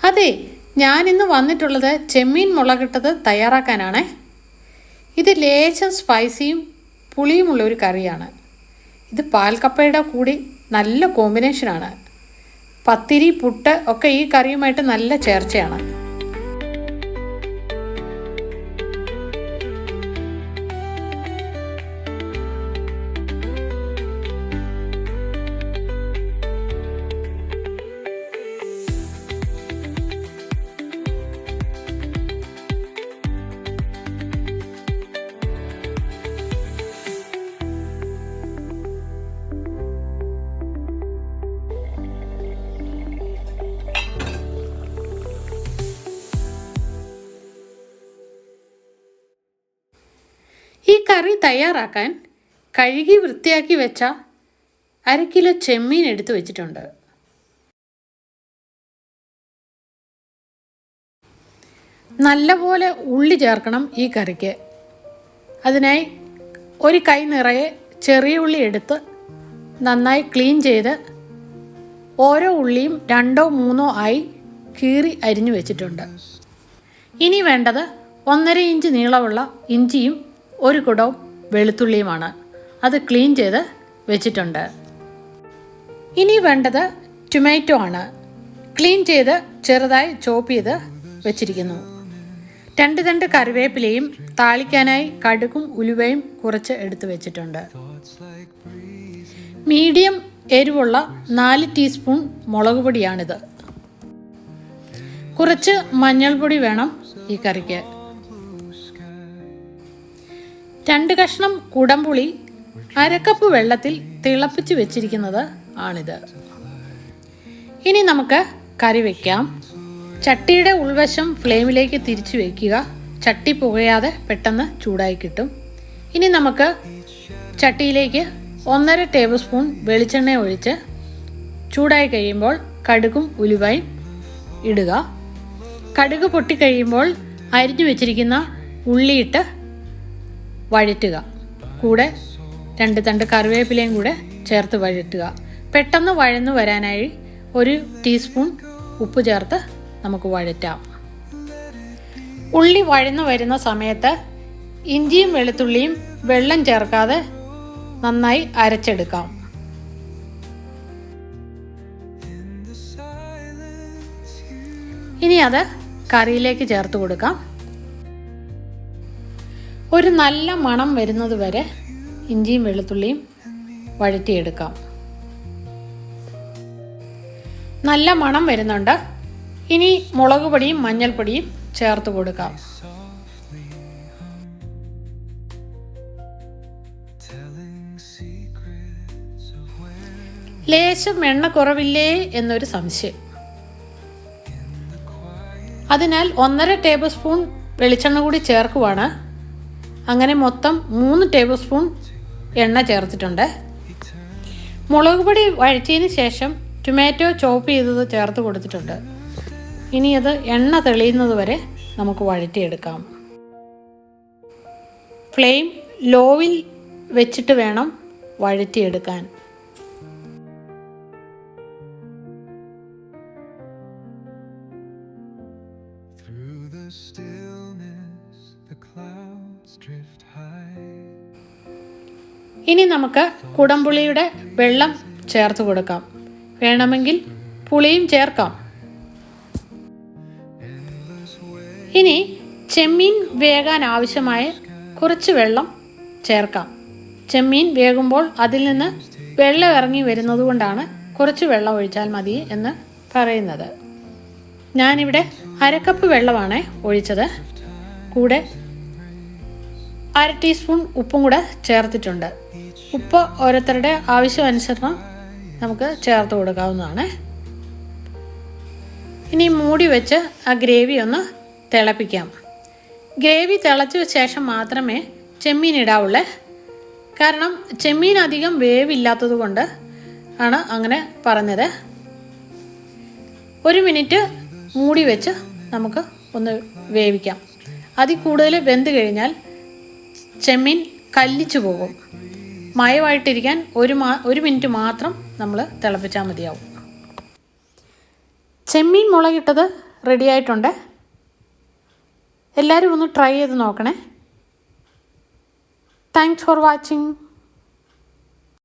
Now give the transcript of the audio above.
അതെ, ഞാനിന്ന് വന്നിട്ടുള്ളത് ചെമ്മീൻ മുളകിട്ടത് തയ്യാറാക്കാനാണ്. ഇത് ലേശം സ്പൈസിയും പുളിയുമുള്ള ഒരു കറിയാണ്. ഇത് പാൽക്കപ്പയുടെ കൂടി നല്ല കോമ്പിനേഷനാണ്. പത്തിരി, പുട്ട് ഒക്കെ ഈ കറിയുമായിട്ട് നല്ല ചേർച്ചയാണ്. ഈ കറി തയ്യാറാക്കാൻ കഴുകി വൃത്തിയാക്കി വെച്ച 1/2 കിലോ ചെമ്മീൻ എടുത്തു വെച്ചിട്ടുണ്ട്. നല്ലപോലെ ഉള്ളി ചേർക്കണം ഈ കറിക്ക്. അതിനായി ഒരു കൈ നിറയെ ചെറിയ ഉള്ളി എടുത്ത് നന്നായി ക്ലീൻ ചെയ്ത് ഓരോ ഉള്ളിയും 2ഓ 3ഓ ആയി കീറി അരിഞ്ഞു വെച്ചിട്ടുണ്ട്. ഇനി വേണ്ടത് 1.5 ഇഞ്ച് നീളമുള്ള ഇഞ്ചിയും 1 കുടവും വെളുത്തുള്ളിയുമാണ്. അത് ക്ലീൻ ചെയ്ത് വെച്ചിട്ടുണ്ട്. ഇനി വേണ്ടത് ടൊമാറ്റോ ആണ്. ക്ലീൻ ചെയ്ത് ചെറുതായി ചോപ്പ് ചെയ്ത് വെച്ചിരിക്കുന്നു. 2 തണ്ട് കറിവേപ്പിലയും താളിക്കാനായി കടുകും ഉലുവയും കുറച്ച് എടുത്ത് വെച്ചിട്ടുണ്ട്. മീഡിയം എരിവുള്ള 4 ടീസ്പൂൺ മുളക് പൊടിയാണിത്. കുറച്ച് മഞ്ഞൾപ്പൊടി വേണം ഈ കറിക്ക്. 2 കഷ്ണം കുടംപുളി 1/2 കപ്പ് വെള്ളത്തിൽ തിളപ്പിച്ച് വെച്ചിരിക്കുന്നത് ആണിത്. ഇനി നമുക്ക് കറി വയ്ക്കാം. ചട്ടിയുടെ ഉൾവശം ഫ്ലെയിമിലേക്ക് തിരിച്ചു വയ്ക്കുക. ചട്ടി പുകയാതെ പെട്ടെന്ന് ചൂടായി കിട്ടും. ഇനി നമുക്ക് ചട്ടിയിലേക്ക് 1.5 ടേബിൾ സ്പൂൺ വെളിച്ചെണ്ണ ഒഴിച്ച് ചൂടായി കഴിയുമ്പോൾ കടുകും ഉലുവയും ഇടുക. കടുക് പൊട്ടിക്കഴിയുമ്പോൾ അരിഞ്ഞു വെച്ചിരിക്കുന്ന ഉള്ളിയിട്ട് വഴറ്റുക. കൂടെ 2 തണ്ട് കറിവേപ്പിലയും കൂടെ ചേർത്ത് വഴറ്റുക. പെട്ടെന്ന് വഴന്നു വരാനായി 1 ടീസ്പൂൺ ഉപ്പ് ചേർത്ത് നമുക്ക് വഴറ്റാം. ഉള്ളി വഴന്നു വരുന്ന സമയത്ത് ഇഞ്ചിയും വെളുത്തുള്ളിയും വെള്ളം ചേർക്കാതെ നന്നായി അരച്ചെടുക്കാം. ഇനി അത് കറിയിലേക്ക് ചേർത്ത് കൊടുക്കാം. ഒരു നല്ല മണം വരുന്നത് വരെ ഇഞ്ചിയും വെളുത്തുള്ളിയും വഴറ്റിയെടുക്കാം. നല്ല മണം വരുന്നുണ്ട്. ഇനി മുളക് പൊടിയും മഞ്ഞൾപ്പൊടിയും ചേർത്ത് കൊടുക്കാം. ലേശം എണ്ണ കുറവില്ലേ എന്നൊരു സംശയം. അതിനാൽ 1.5 ടേബിൾ സ്പൂൺ വെളിച്ചെണ്ണ കൂടി ചേർക്കുവാണ്. അങ്ങനെ മൊത്തം 3 ടേബിൾ സ്പൂൺ എണ്ണ ചേർത്തിട്ടുണ്ട്. മുളക് പൊടി വഴറ്റിയതിന് ശേഷം ടൊമാറ്റോ ചോപ്പ് ചെയ്തത് ചേർത്ത് കൊടുത്തിട്ടുണ്ട്. ഇനി അത് എണ്ണ തെളിയുന്നത് വരെ നമുക്ക് വഴറ്റിയെടുക്കാം. ഫ്ലെയിം ലോവിൽ വെച്ചിട്ട് വേണം വഴറ്റിയെടുക്കാൻ. ഇനി നമുക്ക് കുടംപുളിയുടെ വെള്ളം ചേർത്ത് കൊടുക്കാം. വേണമെങ്കിൽ പുളിയും ചേർക്കാം. ഇനി ചെമ്മീൻ വേകാൻ ആവശ്യമായ കുറച്ച് വെള്ളം ചേർക്കാം. ചെമ്മീൻ വേകുമ്പോൾ അതിൽ നിന്ന് വെള്ളം ഇറങ്ങി വരുന്നത് കൊണ്ടാണ് കുറച്ച് വെള്ളം ഒഴിച്ചാൽ മതി എന്ന് പറയുന്നത്. ഞാനിവിടെ 1/2 കപ്പ് വെള്ളമാണ് ഒഴിച്ചത്. കൂടെ 1/2 ടീസ്പൂൺ ഉപ്പും കൂടെ ചേർത്തിട്ടുണ്ട്. ഉപ്പ് ഓരോരുത്തരുടെ ആവശ്യമനുസരണം നമുക്ക് ചേർത്ത് കൊടുക്കാവുന്നതാണ്. ഇനി മൂടി വെച്ച് ആ ഗ്രേവി ഒന്ന് തിളപ്പിക്കാം. ഗ്രേവി തിളച്ച ശേഷം മാത്രമേ ചെമ്മീൻ ഇടാവുള്ളൂ. കാരണം ചെമ്മീൻ അധികം വേവില്ലാത്തത് കൊണ്ട് ആണ് അങ്ങനെ പറഞ്ഞത്. 1 മിനിറ്റ് മൂടി വെച്ച് നമുക്ക് ഒന്ന് വേവിക്കാം. അതിൽ കൂടുതൽ വെന്ത് കഴിഞ്ഞാൽ ചെമ്മീൻ കല്ലിച്ചു പോകും. മയമായിട്ടിരിക്കാൻ 1 മിനിറ്റ് മാത്രം നമ്മൾ തിളപ്പിച്ചാൽ മതിയാവും. ചെമ്മീൻ മുളകിട്ടത് റെഡി ആയിട്ടുണ്ട്. എല്ലാവരും ഒന്ന് ട്രൈ ചെയ്ത് നോക്കണേ. Thanks for watching.